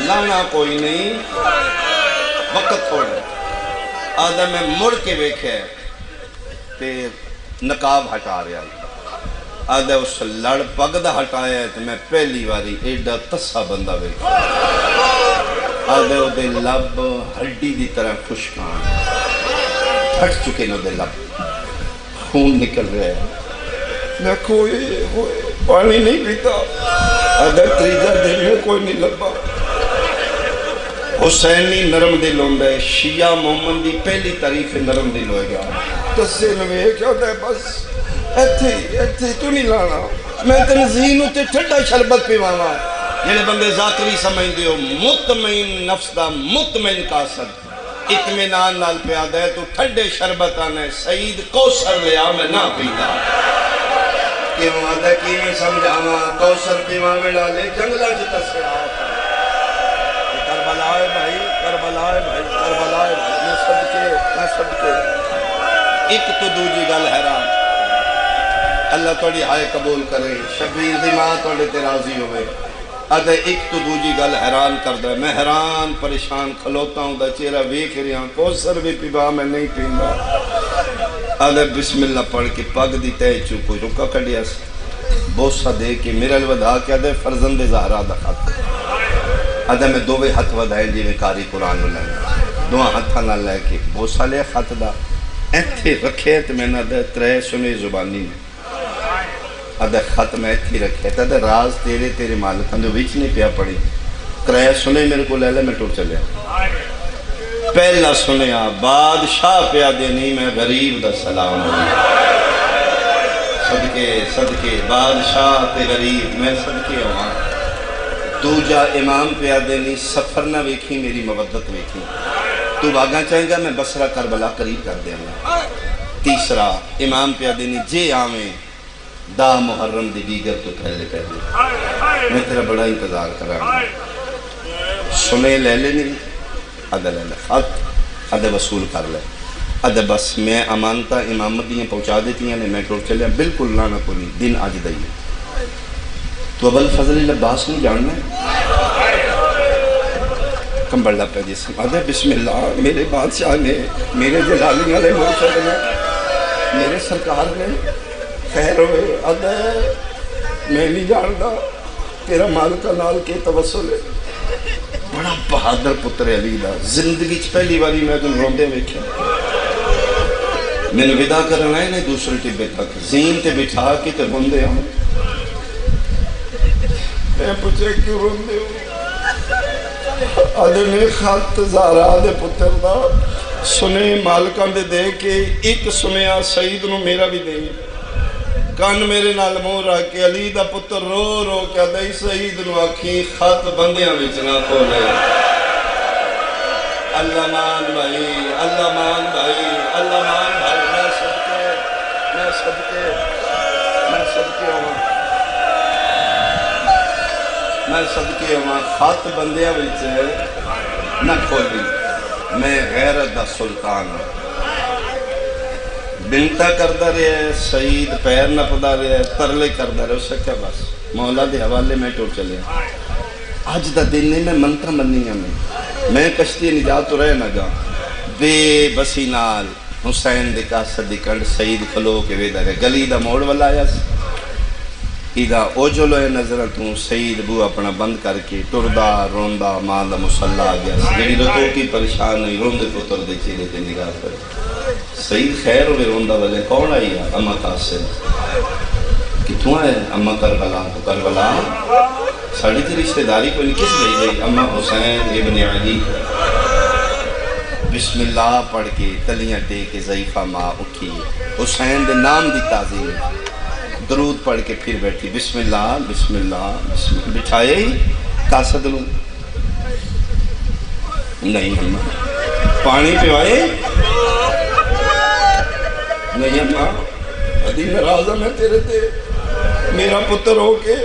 لانا کوئی نہیں وقت تھوڑا آدھا میں مڑ کے ویکھے تے نقاب ہٹا رہا آدھا اس لڑ پگدہ ہٹایا تو میں پہلی واری ایڈا تسا بندہ ویکھا آدھے او دے لب ہڈی دی طرح خشکان پھٹ چکے نو دے لب خون نکل رہا ہے میں کوئی پانی نہیں پیتا آدھا تریجہ دن میں کوئی نہیں لبا حسینی نرم دل ہوندہ ہے شیعہ محمد دی پہلی تعریف نرم دل ہوئے گا تسے نوے کیا ہوتا ہے بس ایتھے تو نہیں لانا میں تنظیم تے ٹھڈا شربت پیوانا جنہیں بندے ذاکری سمجھ دیو مطمئن نفس دا مطمئن قاصد اطمینان نال پیادہ ہے تو ٹھڈے شربت آنے سعید کوثر لیا میں نہ پیدا کہ وعدہ کی میں سمجھاما کوثر پیوا میں ڈالے جنگلہ جتا سے آتا کربلا ہے بھائی کربلا ہے بھائی کربلا ہے بھائی میں صدقے ایک تو دوجی گل حیران اللہ توڑی آئے قبول کرے شبیر دی ماں توڑے تے راضی ہوئے آدھے ایک تو دوجی گل حیران کر دے میں حیران پریشان کھلوتا ہوں دا چہرہ ویکھ رہا کوثر بھی پیبا میں نہیں پیندا آدھے بسم اللہ پڑھ کے پگ دی تے چوکو رکا کڑیا سے بوسہ دے کے میرے الوداع کے آدھے فرزند زہرہ دا خط آدھے میں دووے ہتھ ودائیں جی میں کاری قرآن لیں دوہاں ہتھا نہ لے کے بوسہ لے خط دا ایتھے رکھے تو میں نہ دے ترے سنے زبانی میں آدھے خط میں ایتھی رکھے تھا آدھے راز تیرے مالکان جو وچ نہیں پیا پڑی کرائے سنے میرے کو لے لے میں ٹوٹ چلے پہلا سنیا بادشاہ پیا دے نہیں میں غریب دا سلام صدقے بادشاہ تے غریب میں صدقے ہوں دوجا امام پیا دے نہیں سفر نہ ویکھی میری مودت ویکھی تو باگاں چاہیں گا میں بصرہ کربلا قریب کر دیں گا تیسرا امام پیا دے نہیں جے آمیں دا محرم دی دیگر تو پہلے میں تیرا بڑا انتظار کر رہا ہوں سنے لے لے نہیں آدھا لے لے خط آدھا وصول کر لے آدھا بس میں امانتا امامت دیاں پہنچا دیتی ہیں میں ٹوٹ چلے بالکل لانا کو نہیں دن آج دئیے تو ابل فضل عباس نہیں جاننا ہے کم بڑھا پہ جیسے آدھا بسم اللہ میرے بادشاہ نے میرے جلالی والے مرشد نے میرے سرکار نے خیر ہوئے آدھا میں نہیں جانتا تیرا مالکہ نال کے توسل ہے بڑا بہادر پتر علی دا زندگی پہلی باری میں تم روندے ویکھے میں نے ودا کرنا ہے نہیں دوسرے ٹبے تک زین تے بٹھا کے تے روندے ہوں میں پوچھے کیوں روندے ہوں آدھے نے خط زارا آدھے پتر دا سنے مالکان دے کے ایک سنیا سعید نو میرا بھی دے کان میرے نال مور رہا کہ علی دا پتر رو رو کیا دائی سعید نو آکھی خط بندیاں بچنا کھولے اللہ مان بھائی اللہ مان بھائی اللہ مان بھائی میں صدقے ہوں خط بندیاں بچے نہ کھولی میں غیرت دا سلطان ہوں بنتا کردہ رہے سعید پیر نہ پدا رہے ترلے کردہ رہے اسے کیا بس مولا دے حوالے میں ٹوٹ چلے آج دا دن نہیں میں منتا مننی ہمیں میں کشتی نجات تو رہے نہ گا بے بسی نال حسین دے کاسد دی کنڈ سعید کھلو کے ویدہ رہے گلی دا موڑ والا آیا ایدہ او جو لوئے نظر تو سعید بو اپنا بند کر کے ٹردہ روندہ ماں دا مسلح آ گیا جنہی رتو کی پریشان نہیں روندے پتر دے چیلے تے نگاہ پر سعید خیر ہوئے روندہ والے کون آئی ہے اممہ قاسم کتوں ہے اممہ کربلا تو کربلا ساڑھی تھی رشتہ داری کو نہیں کس لئی گئی اممہ حسین ابن علی بسم اللہ پڑھ کے تلیاں دے کے ضعیفہ ماں اٹھی حسین دے نام دی تعظیم درود پڑھ کے پھر بیٹھی بسم اللہ بسم اللہ بسم اللہ بٹھائے ہی قاصد لوں نہیں اممہ پانی پیوائے نہیں اممہ ادھی نرازہ میں تیرے تے میرا پتر ہو کے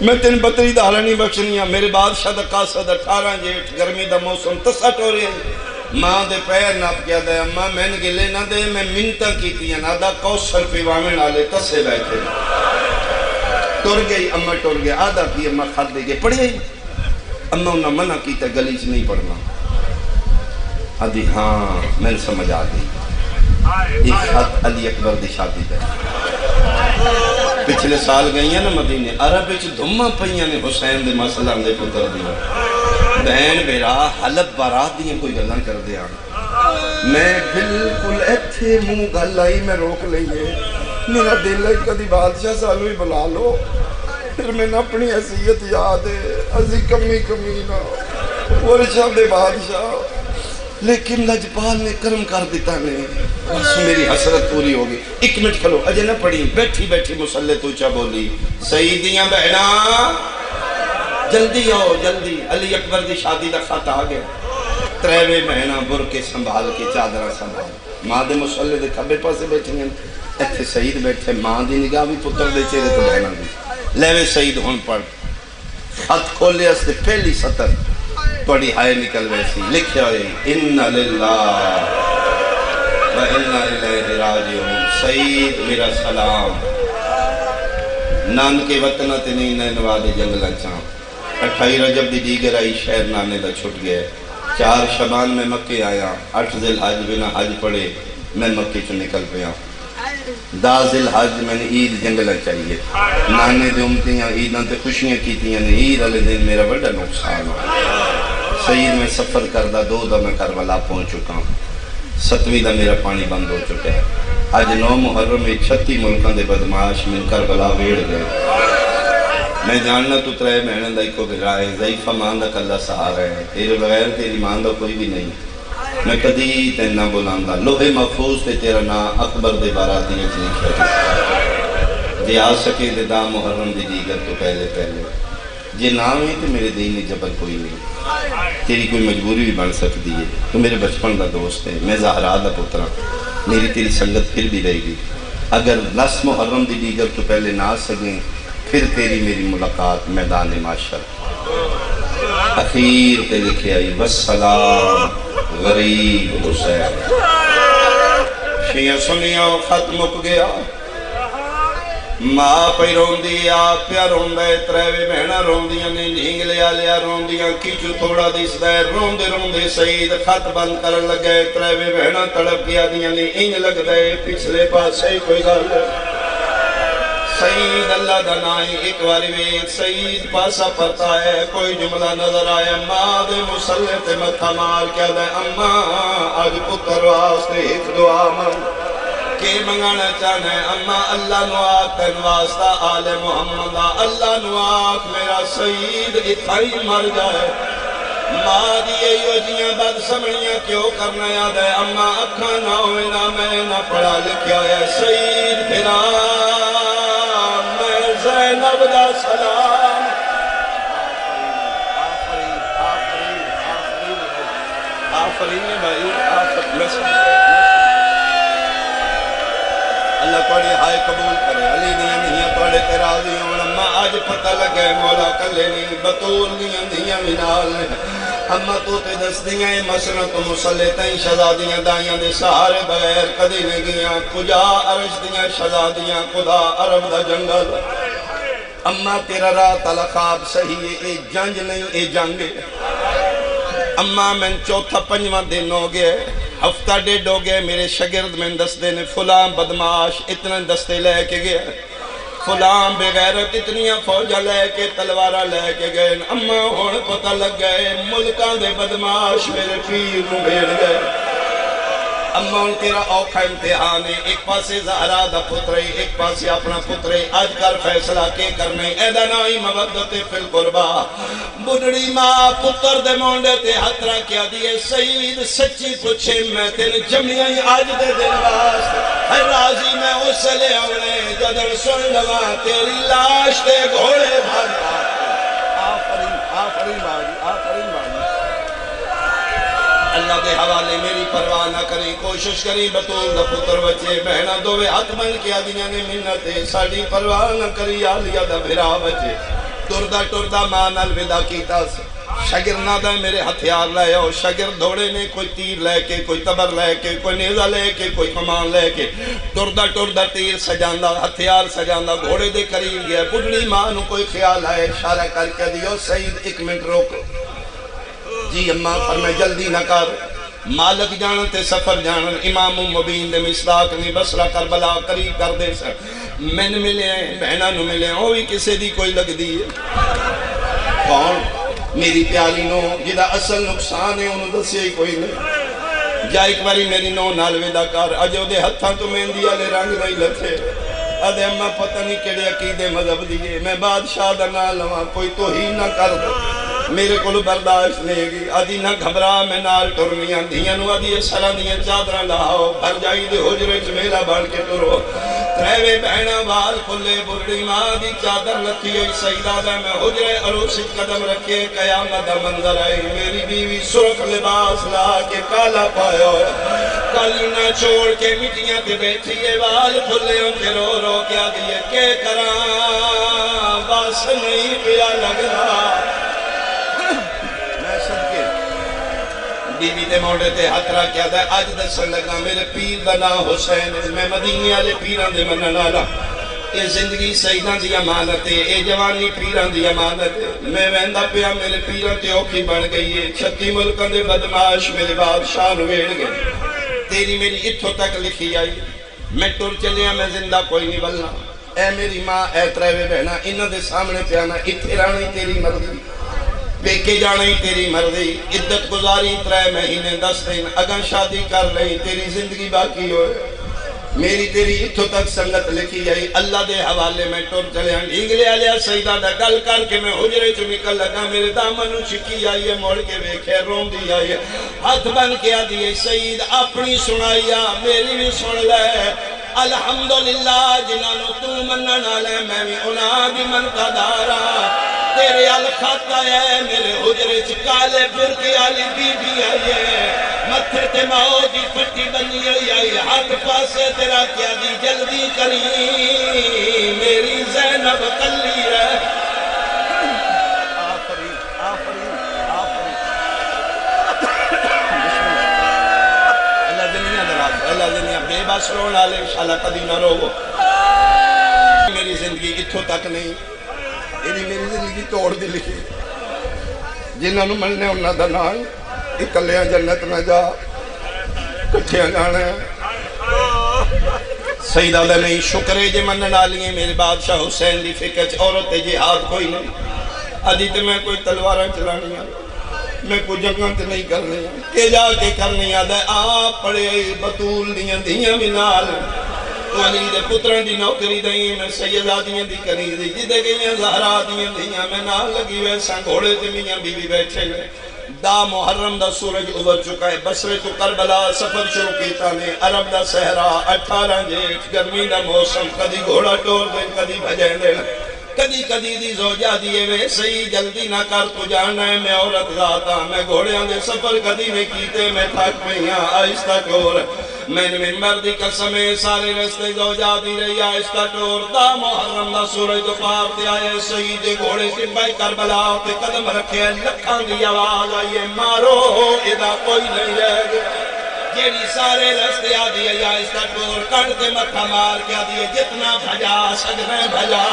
میں تین بطری دا حالہ نہیں بخشنیاں میرے بادشاہ دا قاصد 18 جیٹھ گرمی دا موسم تسٹ ہو رہے ہیں ماں دے پیر ناپ کیا دے اممہ میں نے گلے نہ دے میں منتہ کیتی ہیں آدھا کوثر پیوامن آلے تسے بیٹھے ٹر گئی اممہ ٹر گئی آدھا کی اممہ خط دے گئے پڑھ گئی اما انہیں منع کیتا گلی چ نہیں پڑھنا. آدھی ہاں میں سمجھ آ گئی. ایک خط علی اکبر دی شادی دا. پچھلے سال گئی ہیں نا مدینے, عرب وچ دھماں پئیاں نے حسین دے مسئلہ دے پتر دی. بہن بیرا حلب بارات دیاں کوئی گلاں کر دیا. میں بالکل ایتھے منہ گل آئی میں روک لئیے. میرا دل ہے کدی بادشاہ سالو ہی بلا لو. پھر میں نے اپنی حیثیت یاد ہے ازی کمی نہ ورشاہ دے بادشاہ. لیکن لجپال نے کرم کر دیتا نہیں. بس میری حسرت پوری ہوگی. ایک منٹ کھلو اجے نہ پڑھی. بیٹھی بیٹھی مسلح تو چا بولی سیدیاں بہنا جلدی آؤ جلدی. علی اکبر دی شادی دا خط آ گیا. تریوے مہینہ برکے سنبھال کے چادرہ سنبھال. ماں دے مسلح دے کھبے پاسے بیٹھے ہیں. ایتھے سعید بیٹھے. ماں دی نگاہ بھی پتر دے چہرے تو بہنا دی. لیوے سعید ہون پڑھ. خط کھولے اس دے پہلی سطر توڑی ہائے نکل ویسی لکھیا ہوئی اِنَّ لِلَّهِ وَإِنَّ إِلَيْهِ رَاجِعُونَ. سعید میرا سلام. نان کے وطنہ تے نہیں نینواد جنگلہ چاں. 28 رجب دی دیگر آئی شہر نانے دا چھٹ گئے. 4 شبان میں مکے آیا. 8 ذی الحج بنا حج پڑے میں مکے چو نکل پیا. 10 ذی الحج میں نے عید جنگلہ چاہیے. نانے دے امتیاں عیداں تے خوشیاں کیتیاں نے. عید علی دن میرا بڑا نقصان ہو. سعید میں سفر کردہ 2 دا میں کربلا پہنچ چکا ہوں. 7ویں دا میرا پانی بند ہو چکا ہے. آج 9 محرم میں 36 ملکان دے بدماش من کربلا ویڑ گئے. میں جاننا تو 3 مہینہ دا ایک گرائے ضعیفہ مان دا کلہ سہارا ہے. تیرے بغیر تیری مان دا کوئی بھی نہیں. میں کدی تین نہ بولاندہ. لوہے محفوظ تے تیرا نا اکبر دے باراتی اچھ لکھا جی آ سکے دے دا محرم دی دیگر تو پہلے جی نام ہے تو میرے دین جبر کوئی نہیں. تیری کوئی مجبوری بھی بن سکتی ہے. تو میرے بچپن دا دوست ہے. میں زہرا دا پترا. میری تیری سنگت پھر بھی رہے گی. اگر 10 محرم دی دیگر تو پہلے نہ سکیں پھر تیری میری ملاقات میدان معاشر. اخیر تے لکھے آئی والسلام غریب حسین. شیعہ سنیاں خط مک گیا. ماں پہ روندی آپ پیا روندے. تریوے بہنہ روندیاں نے جھینگ لیا روندیاں. کیچو تھوڑا دیس دے روندے سعید خط بند کر لگے. تریوے بہنہ تڑپ گیا دیاں نے انج لگ دے پچھلے پاسے کوئی گل. سعید اللہ دنائی ایک واری ویک سعید پاسا پتا ہے کوئی جملہ نظر آیا. ماں دے مسلح تے متھا مار کیا دے اماں آج پتر واسطے ایک دعا من کہ منگانا چاہنا ہے. اماں اللہ نواک تن واسطہ آل محمد. اللہ نواک میرا سعید اتھائی مر جائے. ماں دیئے یو جیاں بد سمڑیاں کیوں کرنا یاد ہے. اماں اکھا نہ ہوئے نہ میں نہ پڑھا لکھیا ہے. سعید پھرا میں زینب دا سلام. آفرین بھائی اللہ توڑی ہائے قبول کرے. علی دیاں دھیاں توڑے تے راضی ہون. اماں آج پتہ لگے مولا کلے نہیں بطول دیاں دھیاں منال نے. اماں تو تے دس دیاں مسئلہ تو مسلح تائیں شہزادیاں دائیاں دے سہارے بغیر کدی نے گیاں. کجا عرش دیاں شہزادیاں خدا عرب دا جنگل. اماں تیرا رات الخاب صحیح ہے. اے جنج نہیں اے جنگ. اماں میں 4-5واں دن ہو گئے. ہفتہ ڈیڑھ ہو گئے. میرے شگرد میں دستے نے فلاں بدماش اتنے دستے لے کے گئے. فلاں بغیرت اتنیاں فوجہ لے کے تلوارہ لے کے گئے. اماں ہون پتہ لگ گئے ملکان دے بدماش میرے پیر نو بھیڑ گئے. اماں ان تیرا اوکھا امتحان ہے. ایک پاسے زہرا دا پترے ایک پاسے اپنا پترے. آج کر فیصلہ کے کرنے ایدہ نائی مودت فی القربہ. بڑھڑی ماں پتر دے مونڈے تے حترہ کیا دیئے. سعید سچی پوچھے میں تین جمعیاں آج دے دل واسط ہے راضی میں اس لے اوڑے جدر سن لگا تیری لاش تے گھوڑے بھاگ. آفرین باجی آفرین باجی. اللہ دے حوالے میری پرواہ نہ کریں. کوشش کریں بطول دا پتر بچے. بہنہ دوے ہاتھ بن کیا دیاں نے منتے. ساڑی پرواہ نہ کری آلیا دا بھرا بچے. ٹردہ ماں نال ودا کیتا. شگر نہ دے میرے ہتھیار لائے ہو. شگر دوڑے نے کوئی تیر لے کے کوئی تبر لے کے کوئی نیزہ لے کے کوئی کمان لے کے. ٹردہ تیر سجاندہ ہتھیار سجاندہ گھوڑے دے قریب گیا. بڑھڑی ماں نو کوئی خیال آئے اشارہ کر کے دیو سعید 1 منٹ روک. جی اماں فرمائے جلدی نہ کر، مالک جانن تے سفر جانن، امام مبین دے مصداق نے بصرہ کربلا قریب کر دے سر، میں ملے ہیں بہنہ نو ملے ہیں، وہ بھی کسے دی کوئی لگ دی ہے کون؟ میری پیاری نو جدہ اصل نقصان ہے انہوں دسے ہی کوئی نہیں، جا ایک باری میری نو نال ویدہ کر، اجو دے ہتھاں تو مہندی والے رنگ نہیں لتھے، ادھے اماں پتہ نہیں کیڑے عقیدے مذہب دیئے، میں بادشاہ دا نہ لواں کوئی توہین نہ کر دو، میرے کو برداشت نہیں گی، آدھی نہ گھبرا میں نال ٹرمیاں دیاں نو آدھی سرہ دیاں چادرہ لاؤ، بھر جائی دے حجرے چمیلہ بڑھ کے ٹرو، تریوے بہنہ بال کھلے بردی ماں دی چادر لکھی ہوئی سیدہ دے میں حجرے عروسی قدم رکھے قیامت دا منظر آئی، میری بیوی سرخ لباس لا کے کالا پایا ہویا، کالی نہ چھوڑ کے مٹیاں تے بیٹھیے بال کھلے ان کے رو رو کیا دیئے کہ کراں بس نہیں پیا لگ رہا، بی بی دے موڑے تے حقرہ کیا دے آج دسن لگا میرے پیر دا نام حسین ہے، میں مدینی آلے پیران دے منن آلا، اے زندگی سیدان دی امانت ہے، اے جوانی پیران دی امانت ہے، میں ویندہ پیا میرے پیران تے اوکھی بڑھ گئی ہے، 36 ملکان دے بدماش میرے بادشاہ نویڑ گئے، تیری میری اتھو تک لکھی آئی، میں ٹور چلیا میں زندہ کوئی نہیں بلنا، اے میری ماں اے تریوے بہنا انہ دے سامنے پیانا اتھے رانی تیری مرضی، بیکے جانے تیری مرضی، عدت گزاری 3 مہینے 10 دن، اگر شادی کر لیں تیری زندگی باقی ہوئے، میری تیری اتھو تک سنگت لکھی آئی، اللہ دے حوالے میں ٹور چلے ہیں، انگلے آلیا سیدہ دا گل کر کے میں حجرے چو نکل لگا، میرے دامنو چکی آئی ہے، موڑ کے ویکھے روم دی آئی ہے، ہاتھ بن کیا دیئے سید اپنی سنائیا میری بھی سن لے، الحمدللہ جنانو تو منن آلے میں بھی انہاں بھی من کا دارا، تیرے الخط آئے میرے حجرے چکالے پھر کی آلی بی بی آئیے، متھے تے ماؤ دی پھٹی بنی آئی، ہاتھ پاسے تیرا کیا دی جلدی کری، میری زینب کلی ہے، آفرین آفرین آفرین، اللہ دنیا دراز، اللہ دنیا بے بس رون آلے انشاءاللہ قدی نہ رو، میری زندگی اتھو تک نہیں، میری زندگی توڑ دی لکھی، جنہوں نے مننے انہوں دا نام اکلیاں جنت میں جا کٹھیاں جانے سیدہ دے نہیں شکرے جے منن آلیے میرے بادشاہ حسین دی فکر عورت جہاد کوئی نہیں، ادھی تے میں کوئی تلوارہ چلانی ہے، میں کوئی جگہ تے نہیں کرنی ہے، کہ جا کے کرنی ہے دے آپ پڑے بطول دیاں دیاں منال، تو علی دے پتران دی نوکری دیں میں سیدہ دیاں دی کری دی جدے گئیاں زہرا دیاں دیاں میں نہ لگی ویسا گھوڑے تے میاں بی بی بیٹھے گئے، دا محرم دا سورج ابھر چکا ہے، بصرے تو کربلا سفر شروع کیتا نے، عرب دا صحرا 18 جیٹھ گرمی دا موسم، کدی گھوڑا ٹور دے کدی بھجیں دے، کدی کدی دی زوجہ دیئے وے صحیح جلدی نہ کر تو جانا ہے میں عورت ذاتا، میں گھوڑیاں دے سفر کدی میں کیتے میں تھک میاں آہستہ ٹور، میں نے ممبر دی قسمیں سارے رستے زوجہ دی رہی آہستہ ٹور، دا محرم دا سورج تو پار تے آئے سید گھوڑے سپاہی کربلا تے قدم رکھے لکھاں دی آواز آئیے مارو ادا کوئی نہیں رہ گیا، جیڑی سارے رستے آدھی ہے یا اس کا ٹور کڑتے متھا مار کے آدھی ہے جتنا بھجا سجنے بھجا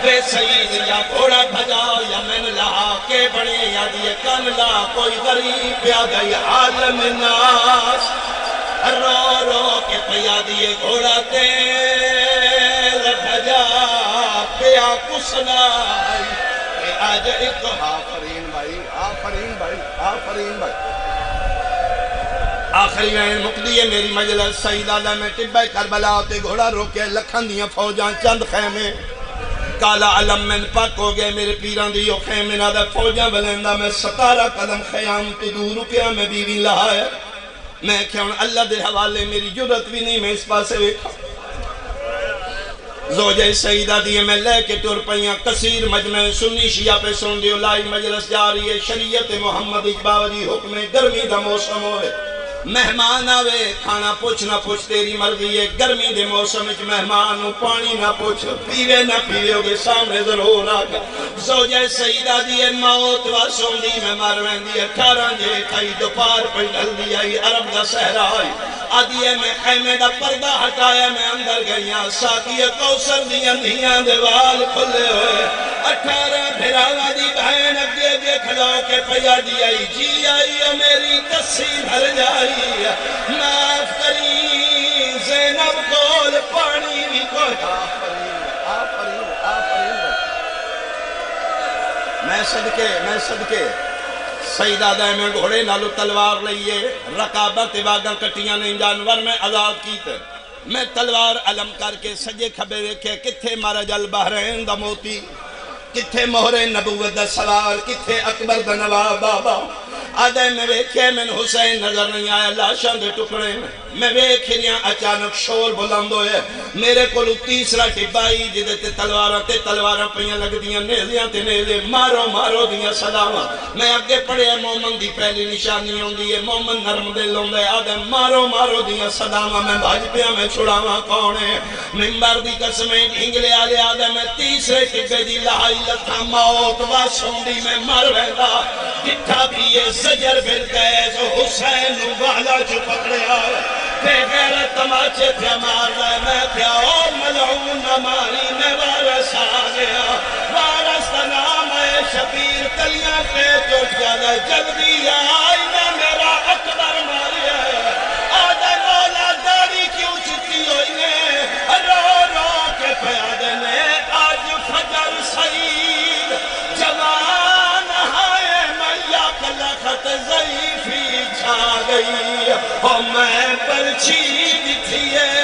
بے سید یا گھوڑا بھجا یا من لہا کے بڑے آدھی ہے کن لا کوئی غریب پیادہ یا عالم ناس رو رو کے پیا دیئے گھوڑا تیل بھجا پیا کسنائی کہ آج ایک آفرین بھائی آفرین بھائی آفرین بھائی آخری وین مقدی ہے میری مجلس سیدہ دا میں ٹبہ کربلا تے گھوڑا روکے لکھن دیاں فوجان چند خیمے کالا علم میں پاک ہو گئے میرے پیران دیو خیمے نادہ فوجان بلندہ میں 17 قدم خیام تو دور رکیا میں بیوی لہایا میں کہوں اللہ دے حوالے میری جرت بھی نہیں میں اس پاسے ویکھا زوجہ سیدہ دیئے میں لے کے ٹور پہیاں کثیر مجمع سنی شیعہ پہ سن دیو لائی مجلس جاری ہے شریعت محمد اجباوری حکم گرمی دا موسم ہوئے مہمان آوے کھانا پوچھ نہ پوچھ تیری مرضی ہے، گرمی دے موسم وچ مہمان نو پانی نہ پوچھ، پیوے نہ پیوے گے سامنے ضرور آ کے زوجہ سیدہ دی موت واسوں دی میں مر ویندی 18 جے کھائی دوپہر پہ ڈلدی آئی عرب دا صحرا آئی آدھی ہے میں خیمے دا پردہ ہٹایا میں اندر گئیاں ساقی کوثر دی اندھیاں دیوال کھلے ہوئے 18 بھراوا دی بہن اگے اگے کھلو کے پیا دی آئی جی آئی میری کسی بھر جائی معاف کری زینب کول پانی بھی کوئی میں صدقے سیدہ دائمیں گھوڑے نالو تلوار لئیے رقابت واگاں کٹیاں نہیں جانور میں آزاد کیتے میں تلوار علم کر کے سجے کھبے رکھے کتھے مرج البحرین دا موتی کتھے مہر نبوت دا سوار کتھے اکبر دا نواب بابا آدھے میں ویکھے میں حسین نظر نہیں آیا لاشاں دے ٹکڑے میں ویکھنیاں اچانک شور بلند ہوئے میرے کو تیسرا ٹبائی جدے تے تلواراں پہیاں لگ دیاں نیزیاں تے نیزے مارو مارو دیاں صداواں میں اگے پڑھے مومن دی پہلی نشانی ہوندی ہے مومن نرم دل ہوندا ہے آدھے مارو مارو دیاں صداواں میں بھاج پیا میں چھڑاواں کون ہے منبر دی قسمیں ڈھنگلے آلے آدھے میں تیسرے ٹبے دی لہائی لتھا موت واسوں دی میں مر ویندا ڈٹھا بھی زجر پھر گئے تو حسین والا جو پکڑے آئے بے غیرت تماچے پہ مار رہے میں کیا او ملعون ماری میں وارث آ گیا وارث کا نام ہے شبیر کلیاں پہ ٹوٹ گیا جلدی آئی میں میرا اکبر ماریا آدھے مولا داڑھی کیوں چکی ہوئی نے رو رو کے پیادے نے آج فجر سعید جوان ہائے میا کلخت ضعیفی چھا گئی اور میں پرچھی دکھیے